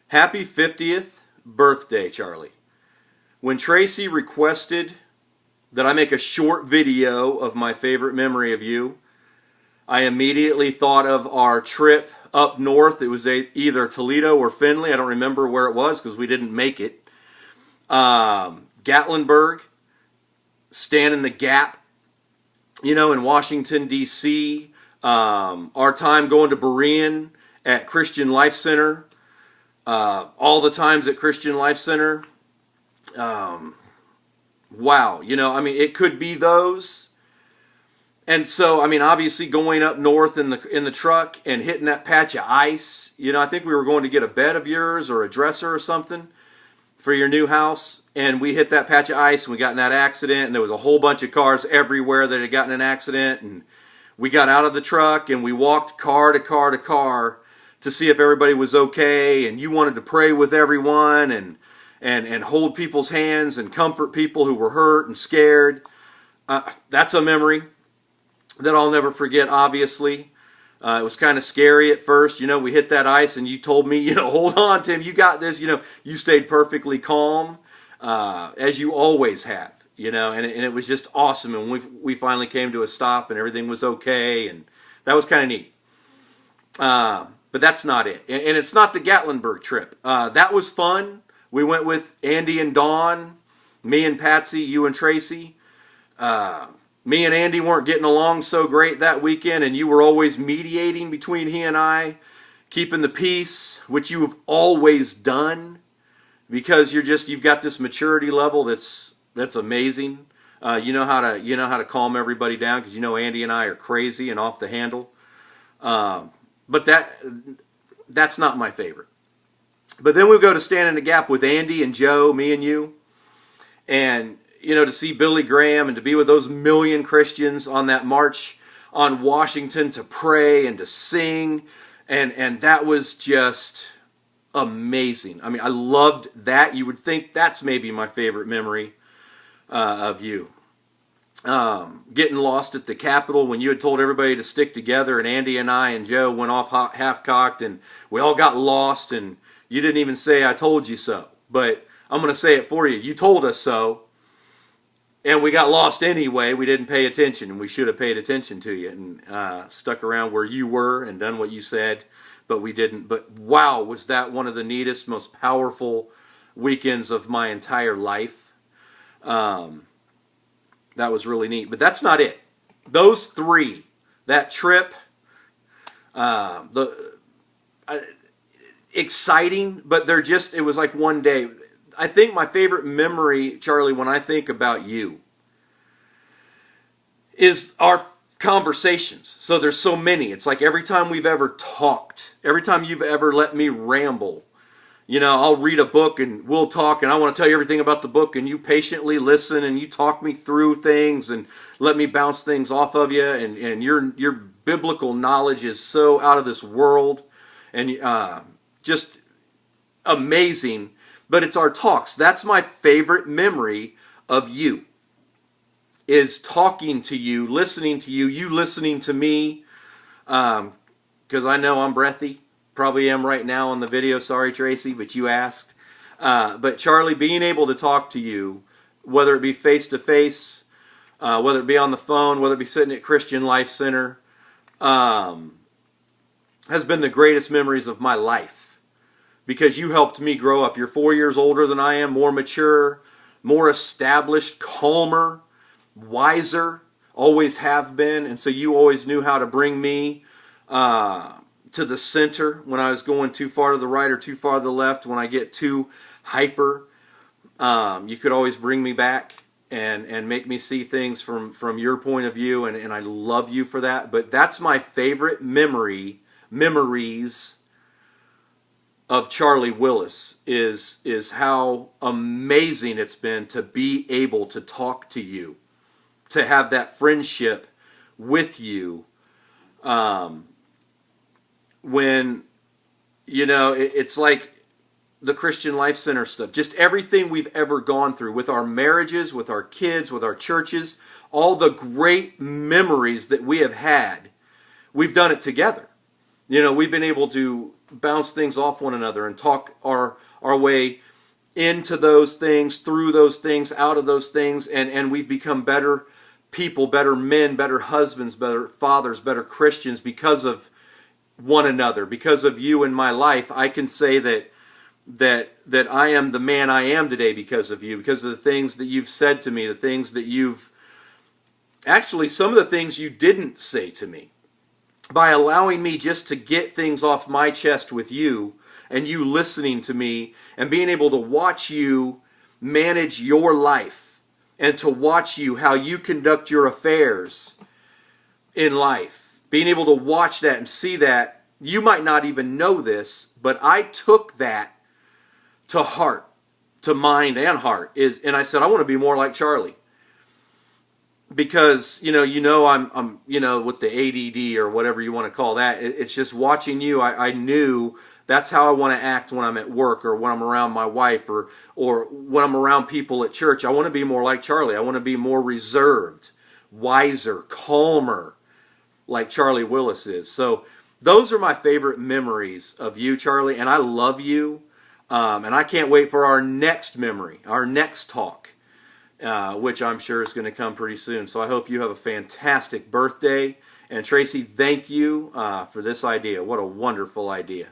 Happy 50th birthday, Charlie. When Tracy requested that I make a short video of my favorite memory of you, I immediately thought of our trip up north. It was either Toledo or Findlay. I don't remember where it was because we didn't make it. Gatlinburg, Stand in the Gap, in Washington, D.C. Our time going to Berean at Christian Life Center. All the times at Christian Life Center. Wow. It could be those. And so, obviously going up north in the truck and hitting that patch of ice. I think we were going to get a bed of yours or a dresser or something for your new house. And we hit that patch of ice and we got in that accident. And there was a whole bunch of cars everywhere that had gotten in an accident. And we got out of the truck and we walked car to car to car to see if everybody was okay. And you wanted to pray with everyone and hold people's hands and comfort people who were hurt and scared. That's a memory that I'll never forget, obviously. It was kind of scary at first. We hit that ice and you told me, hold on, Tim, you got this. You stayed perfectly calm, as you always have, and it was just awesome. And we finally came to a stop and everything was okay. And that was kind of neat. But that's not it. And it's not the Gatlinburg trip. That was fun. We went with Andy and Dawn, me and Patsy, you and Tracy. Me and Andy weren't getting along so great that weekend, and you were always mediating between he and I, keeping the peace, which you have always done, because you've got this maturity level that's amazing. You know how to calm everybody down, because Andy and I are crazy and off the handle. But that's not my favorite. But then we go to Stand in the Gap with Andy and Joe, me and you, and to see Billy Graham and to be with those million Christians on that march on Washington to pray and to sing. And that was just amazing. I loved that. You would think that's maybe my favorite memory of you. Getting lost at the Capitol when you had told everybody to stick together, and Andy and I and Joe went off half-cocked and we all got lost, and you didn't even say, "I told you so." But I'm going to say it for you. You told us so. And we got lost anyway. We didn't pay attention, and we should have paid attention to you and stuck around where you were and done what you said, but we didn't. But wow, was that one of the neatest, most powerful weekends of my entire life. That was really neat. But that's not it. Those three, that trip, exciting, but it was like one day. I think my favorite memory, Charlie, when I think about you, is our conversations. So there's so many. It's like every time we've ever talked, every time you've ever let me ramble, I'll read a book and we'll talk, and I want to tell you everything about the book, and you patiently listen and you talk me through things and let me bounce things off of you, and your biblical knowledge is so out of this world and just amazing. But it's our talks. That's my favorite memory of you, is talking to you, listening to you listening to me, because I know I'm breathy. Probably am right now on the video. Sorry, Tracy, but you asked. But Charlie, being able to talk to you, whether it be face-to-face, whether it be on the phone, whether it be sitting at Christian Life Center, has been the greatest memories of my life. Because you helped me grow up. You're 4 years older than I am, more mature, more established, calmer, wiser, always have been. And so you always knew how to bring me to the center when I was going too far to the right or too far to the left. When I get too hyper, you could always bring me back and make me see things from your point of view. And I love you for that. But that's my favorite memories of Charlie Willis, is how amazing it's been to be able to talk to you, to have that friendship with you, when, it's like the Christian Life Center stuff, just everything we've ever gone through with our marriages, with our kids, with our churches, all the great memories that we have had, we've done it together. We've been able to bounce things off one another and talk our way into those things, through those things, out of those things, and we've become better people, better men, better husbands, better fathers, better Christians because of one another, because of you in my life. I can say that I am the man I am today because of you, because of the things that you've said to me, the things that you've, actually some of the things you didn't say to me. By allowing me just to get things off my chest with you, and you listening to me, and being able to watch you manage your life, and to watch you, how you conduct your affairs in life. Being able to watch that and see that, you might not even know this, but I took that to heart, to mind and heart, and I said, I want to be more like Charlie. Because, I'm with the ADD or whatever you want to call that. It's just watching you. I knew that's how I want to act when I'm at work, or when I'm around my wife, or when I'm around people at church. I want to be more like Charlie. I want to be more reserved, wiser, calmer, like Charlie Willis is. So those are my favorite memories of you, Charlie, and I love you. And I can't wait for our next memory, our next talk. Which I'm sure is going to come pretty soon. So I hope you have a fantastic birthday. And Tracy, thank you for this idea. What a wonderful idea.